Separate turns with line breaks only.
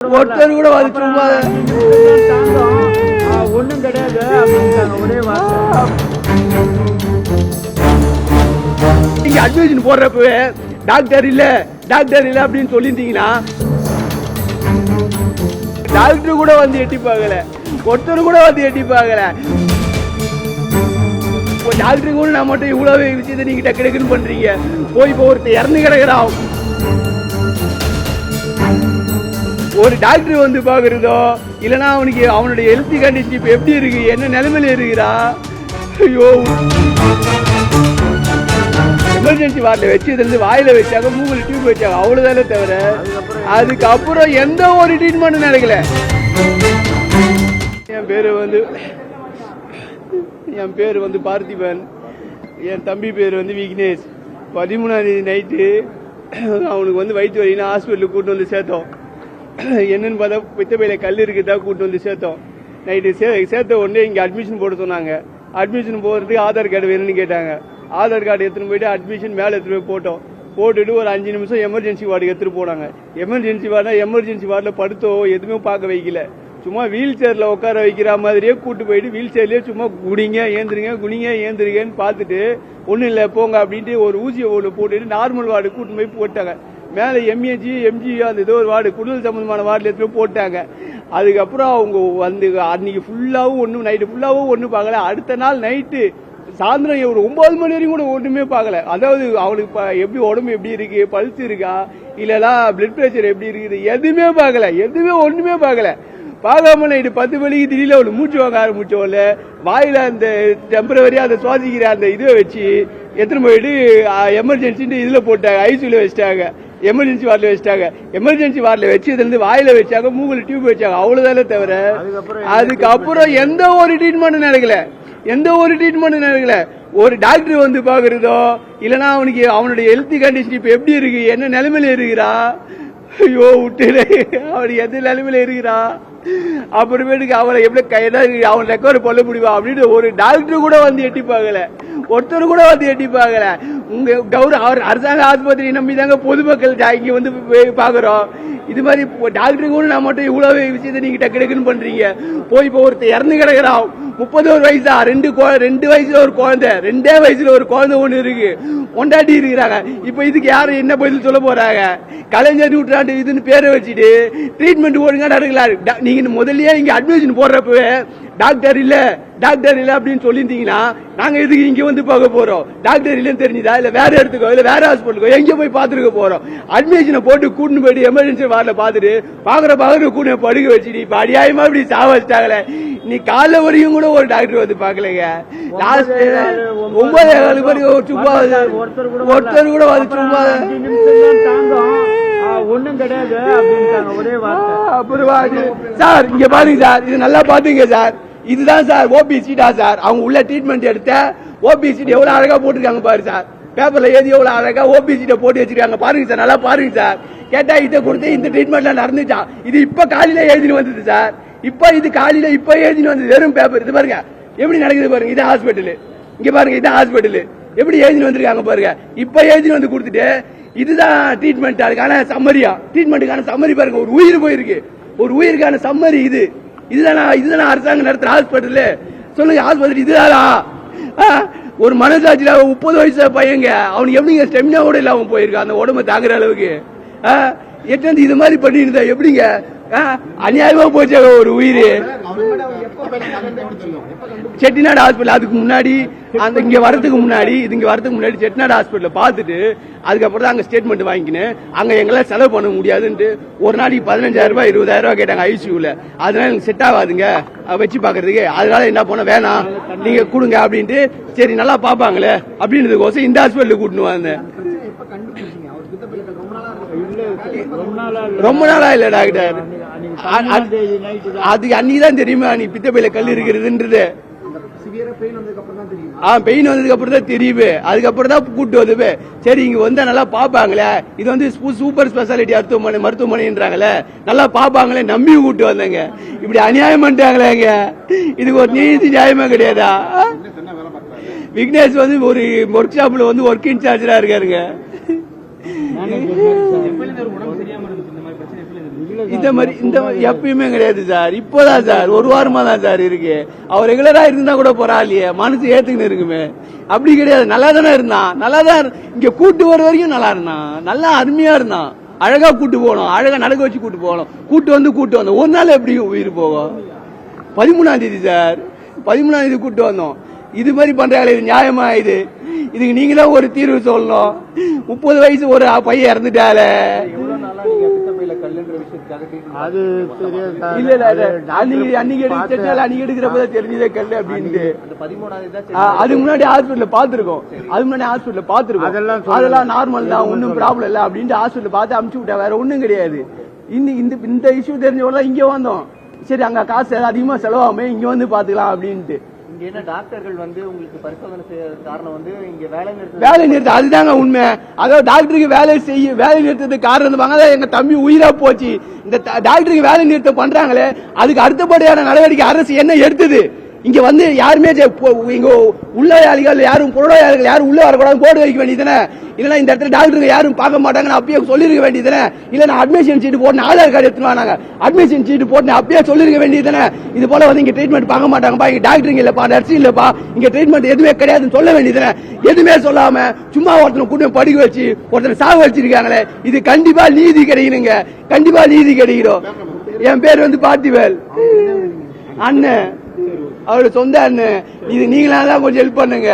ஒருத்தர் கூட வந்து சும்மா
ஒண்ணும் கிடையாது அப்படின்ட்டாங்க ஒரே வார்த்தை.
நீங்க அட்மிஷன் போடுறப்பவே டாக்டர் இல்ல அப்படின்னு சொல்லியிருந்தீங்கன்னா டாக்டர் கூட வந்து எட்டி பார்க்கல, ஒருத்தர் கூட வந்து எட்டி பார்க்கல. டாக்டர் கூட நான் மட்டும் இவ்வளவு விஷயத்தை நீங்க டக்கு டக்குன்னு பண்றீங்க. போய் இப்போ ஒருத்தர் இறந்து கிடக்குறான், ஒரு டாக்டர் வந்து பாக்குறதோ இல்லைன்னா அவனுக்கு அவனுடைய ஹெல்த் கண்டிஷன் இப்ப எப்படி இருக்கு, என்ன நிலைமையில இருக்கிறா. ஐயோ, எமர்ஜென்சி வார்டில் வச்சதுல இருந்து வாயில வச்சாங்க, மூக்கில் டியூப் வச்சாங்க, அவ்வளவுதானே தவிர அதுக்கப்புறம் எந்த ஒரு ட்ரீட்மெண்ட் நடக்கல. என் பேரு வந்து பார்த்திபன், என் தம்பி பேர் வந்து விக்னேஷ். 13ஆம் தேதி நைட்டு அவனுக்கு வந்து வயிற்று வலின்னு ஹாஸ்பிட்டலுக்கு கூட்டு வந்து சேர்த்தோம். என்னன்னு பார்த்தா பித்தப்பையில கல் இருக்குதா கூட்டு வந்து சேர்த்தோம். நைட்டு சேர்த்த உடனே இங்க அட்மிஷன் போட சொன்னாங்க. அட்மிஷன் போடுறதுக்கு ஆதார் கார்டு வேணும்னு கேட்டாங்க. ஆதார் கார்டு எடுத்துன்னு போயிட்டு அட்மிஷன் மேல எடுத்துட்டு போய் போட்டோம். போட்டுட்டு ஒரு 5 நிமிஷம் எமர்ஜென்சி வார்டுக்கு எடுத்துட்டு போனாங்க. எமர்ஜென்சி வார்டுல படுத்தோ எதுவுமே பார்க்க வைக்கல. சும்மா வீல் சேர்ல உட்கார வைக்கிற மாதிரியே கூட்டு போயிட்டு வீல் சேர்லயே சும்மா குனிங்க ஏந்திரிங்கன்னு பார்த்துட்டு ஒன்னும் இல்ல போங்க அப்படின்ட்டு ஒரு ஊசியை ஒன்று போட்டுட்டு நார்மல் வார்டு கூட்டு போய் போட்டாங்க. மேல எம்ஜி அந்த ஏதோ ஒரு வார்டு குடல் சம்பந்தமான வார்டுல எடுத்து போட்டாங்க. அதுக்கப்புறம் அவங்க வந்து அன்னைக்கு ஃபுல்லாவும் ஒன்னும் நைட்டு ஃபுல்லாவும் ஒன்னும் பார்க்கல. அடுத்த நாள் நைட்டு சாயந்தரம் ஒரு 9 மணி வரைக்கும் கூட ஒண்ணுமே பார்க்கல. அதாவது அவனுக்கு எப்படி உடம்பு எப்படி இருக்கு, பல்ஸ் இருக்கா இல்லனா பிளட் பிரஷர் எப்படி இருக்குது, எதுவுமே ஒண்ணுமே பார்க்கல. பார்க்காம நைட்டு 10 மணிக்கு திடீர்னு அவளுக்கு மூச்சு வாங்க ஆரம்பிச்சோம்ல, வாயில அந்த டெம்பரவரியா அந்த சுவாசிக்கிற அந்த இதை வச்சு எத்தனை போயிட்டு எமர்ஜென்சி இதுல போட்டாங்க, ஐசியூல வச்சிட்டாங்க, எமர்ஜென்சி வார்டில் வச்சதுல இருந்து வாயில வச்சாங்க, மூக்கில் டியூப் வச்சாங்க, அவ்வளவுதானே தவிர அதுக்கப்புறம் எந்த ஒரு ட்ரீட்மெண்ட் நடக்கல. ஒரு டாக்டர் வந்து பாக்குறதோ இல்லனா அவனுக்கு அவனுடைய ஹெல்த் கண்டிஷன் இப்ப எப்படி இருக்கு, என்ன நிலைமையில இருக்கிறா. ஐயோ விட்டுல, அவனுக்கு எந்த நிலைமையில இருக்கிறா. அப்புறமேட்டுக்கு அவளை எப்படி அவன் ரெக்கவர் பண்ண முடியுமா அப்படின்னு ஒரு டாக்டர் கூட வந்து எட்டி பார்க்கல, ஒருத்தர் கூட வந்து எட்டி பார்க்கல. உங்க அரசாங்க ஆஸ்பத்திரி நம்பி தாங்க பொதுமக்கள் இங்க வந்து பாக்குறோம். இது மாதிரி டாக்டர் கூட நான் மட்டும் இவ்வளவு விஷயத்தை நீங்க டக்கு டக்குன்னு பண்றீங்க. போய் இப்போ ஒருத்தர் இறந்து கிடக்குறான், 31 வயசா, 2 வயசுல ஒரு குழந்தை, 2 வயசுல ஒரு குழந்தை ஒண்ணு இருக்கு, கொண்டாடி இருக்கிறாங்க. இப்ப இதுக்கு யாரும் என்ன பதில் சொல்ல போறாங்க? கலைஞர் நூற்றாண்டு இதுன்னு பேரை வச்சுட்டு ட்ரீட்மெண்ட் ஒழுங்கா நடக்கல. நீங்க முதல்லயே இங்க அட்மிஷன் போடுறப்ப டாக்டர் இல்ல அப்படின்னு சொல்லியிருந்தீங்கன்னா நாங்க இதுக்கு இங்க வந்து பார்க்க போறோம். டாக்டர் இல்லன்னு தெரிஞ்சுதா, இல்ல வேற இடத்துக்கோ இல்ல வேற ஹாஸ்பிட்டலுக்கோ எங்க போய் பாத்துருக்க போறோம். அட்மிஷனை போட்டு கூட்டு போயிட்டு எமர்ஜென்சி வார்டில் பாத்துட்டு பாக்குற கூட படுக்க வச்சுட்டு இப்ப அடியாயமா இப்படி சாவச்சிட்டாங்களே. நீ காலைல வரையும் கூட ஒரு டாக்டர் வந்து பாக்கலங்க. லாஸ்ட் 9 வரைக்கும் சும்மா ஒருத்தர் கூட வந்து சும்மா
ஒண்ணும் கிடையாது அப்படின்ட்டாங்க ஒரே வார்த்தை.
அப்புறம் சார் இங்க பாருங்க சார், இது நல்லா பாத்துங்க சார், இதுதான் சார் ஓபி சீட்டா சார். அவங்க உள்ள ட்ரீட்மெண்ட் எடுத்த ஓபி சீட் எவ்வளவு அழகா போட்டுருக்காங்க பாரு சார். பேப்பர்ல ஏதி எவ்வளவு அழகா ஓபி சீட்டை போட்டு வச்சிருக்காங்க பாருங்க சார், நல்லா பாருங்க சார். கேட்டா இதை கொடுத்து இந்த ட்ரீட்மெண்ட்ல நடந்துச்சா, இது இப்ப காலையில எழுதினு வந்தது சார். இது காலையில எழுதினு வந்தது வெறும் பேப்பர். இது பாருங்க எப்படி நடக்குது பாருங்க. இது ஹாஸ்பிட்டல், இங்க பாருங்க இது ஹாஸ்பிட்டல் எப்படி எழுதினு வந்திருக்காங்க பாருங்க. இப்ப எழுதினு வந்து கொடுத்துட்டு இதுதான் ட்ரீட்மெண்ட், அதுக்கான சம்மரியா, ட்ரீட்மெண்ட்டுக்கான சம்மரி பாருங்க. ஒரு உயிர் போயிருக்கு, ஒரு உயிருக்கான சம்மரி இது. இதுதானா அரசாங்கம் நடத்துற ஹாஸ்பிட்டல்? சொல்லுங்க, ஹாஸ்பிட்டல் இதுதானா? ஒரு மனசாட்சியில 30 வயசு பையங்க, அவனுக்கு எப்படிங்க ஸ்டெமினா கூட இல்ல அவன் போயிருக்கான் அந்த உடம்பு தாங்குற அளவுக்கு. எட்டு இது மாதிரி பண்ணி இருந்தா எப்படிங்க? அநியாயமா போச்சாங்க ஒரு உயிர். செட்டிநாடு ஹாஸ்பிட்டல் அதுக்கு முன்னாடி அந்த இங்க வரதுக்கு முன்னாடி செட்டிநாடு ஹாஸ்பிட்டல் பார்த்துட்டு அதுக்கப்புறம் தான் அங்க ஸ்டேட்மெண்ட் வாங்கிக்கினேன். அங்க எங்களால செலவு பண்ண முடியாதுன்ட்டு ஒரு நாளைக்கு 15,000 ரூபாய் 20,000 ரூபாய் கேட்டாங்க ஐசியூல. அதனால எனக்கு செட் ஆகாதுங்க வச்சு பாக்குறதுக்கு. அதனால என்ன பண்ண வேணாம் நீங்க கொடுங்க அப்படின்ட்டு, சரி நல்லா பாப்பாங்களே அப்படின்றதுக்கோசம் இந்த ஹாஸ்பிட்டலுக்கு கூட்டின்னு வந்தேன். ரொம்ப நாளா இல்ல டாக்டர், அதுக்கு அன்னைக்குதான் தெரியுமா நீ பித்தப்பையில கல் இருக்கிறதுன்றது. பெயின் வந்ததுக்கு அப்புறம் தான் தெரியுது, அதுக்கப்புறம் தான் கூட்டு வந்து சரி இங்க வந்தா நல்லா பாப்பாங்களே, இது வந்து சூப்பர் ஸ்பெஷாலிட்டி மருத்துவமனைன்றாங்களே, நல்லா பாப்பாங்களே நம்பி கூட்டு வந்தாங்க. இப்படி அநியாயம் பண்ணிட்டாங்களேங்க, இதுக்கு ஒரு நீதி நியாயமா கிடையாதா? விக்னேஷ் வந்து ஒரு ஒர்க் ஷாப்ல வந்து ஒர்க் இன்சார்ஜா இருக்காருங்க. இந்த எப்பயுமே கிடையாது சார். இப்போதான் சார் ஒரு வாரமா தான் சார் இருக்கு. அவர் ரெகுலரா இருந்தா கூட போறாளியே மனசு ஏத்துக்கின்னு இருக்குமே. அப்படி கிடையாது. நல்லா தானே இருந்தான். நல்லா தான் இங்க கூட்டு வர வரைக்கும் நல்லா இருந்தான். நல்லா அருமையா இருந்தான். அழகா கூட்டு போகணும். அழகா நடக்க வச்சு கூட்டு போகணும். கூட்டு வந்து ஒரு நாள் எப்படி உயிர் போகும்? 13ஆம் தேதி சார். 13ஆம் தேதி கூட்டு வந்தோம். இது மாதிரி பண்றாங்களே, இது நியாயமா? இதுக்கு நீங்களும் ஒரு தீர்வு சொல்லணும். 30 வயசு ஒரு பையன் இறந்துட்டாலே.
அது
இல்ல அன்னைக்கு எடுக்கிறப்ப தெரிஞ்சதே கல்லு அப்படின்ட்டு. அதுக்கு முன்னாடி ஹாஸ்பிட்டல்ல பாத்துருக்கோம். அதெல்லாம் நார்மல் தான், ஒன்னும் ப்ராப்ளம் இல்ல அப்படின்ட்டு ஹாஸ்பிட்டல் பார்த்து அமுச்சு விட்டா. வேற ஒண்ணும் கிடையாது. இந்த இஷ்யூ தெரிஞ்சவங்க இங்க வந்தோம். சரி, அங்க காசு அதிகமா செலவாமே இங்க வந்து பாத்துக்கலாம் அப்படின்ட்டு.
டாக்டர்கள் வந்து உங்களுக்கு பரிசோதனை செய்ய காரணம் வந்து இங்க
வேலை நிறுத்தம். அதுதாங்க உண்மை. அதாவது டாக்டருக்கு வேலை நிறுத்தத்துக்கு காரணம் எங்க தம்பி உயிரா போச்சு. இந்த டாக்டருக்கு வேலை நிறுத்தம் பண்றாங்களே, அதுக்கு அடுத்தபடியான நடவடிக்கை அரசு என்ன எடுத்தது? இங்க வந்து யாருமே இங்க உள்ளாளிகள் யாரும் புறநோயாளிகள் யாரும் உள்ள வரக்கூடாது போர்டு வைக்க வேண்டியதுதானே. இல்லன்னா இந்த இடத்துல டாக்டருக்கு யாரும் பார்க்க மாட்டாங்கன்னு அப்பயே சொல்லிருக்க வேண்டியதுதானே. இல்ல நான் அட்மிஷன் சீட்டு போட்டு ஆதார் கார்டு எடுத்துட்டு வாங்க, அட்மிஷன் சீட்டு போட்டு அப்பயே சொல்லிருக்க வேண்டியதுதானே. இது போல வந்து இங்க ட்ரீட்மெண்ட் பார்க்க மாட்டாங்கப்பா, இங்க டாக்டருங்க இல்லப்பா, நர்ஸ் இல்லப்பா, இங்க ட்ரீட்மெண்ட் எதுவுமே கிடையாதுன்னு சொல்ல வேண்டியதுதானே. எதுவுமே சொல்லாம சும்மா ஒருத்தனை கூட்டம் படிக்க வச்சு ஒருத்தனை சாக வச்சிருக்காங்களே. இது கண்டிப்பா நீதி கிடைக்கணுங்க. கண்டிப்பா நீதி கிடைக்கணும். என் பேர் வந்து பார்த்திவேல் அண்ணன், அவரோட சொந்த அண்ணன். இது நீங்களா தான் கொஞ்சம் ஹெல்ப் பண்ணுங்க.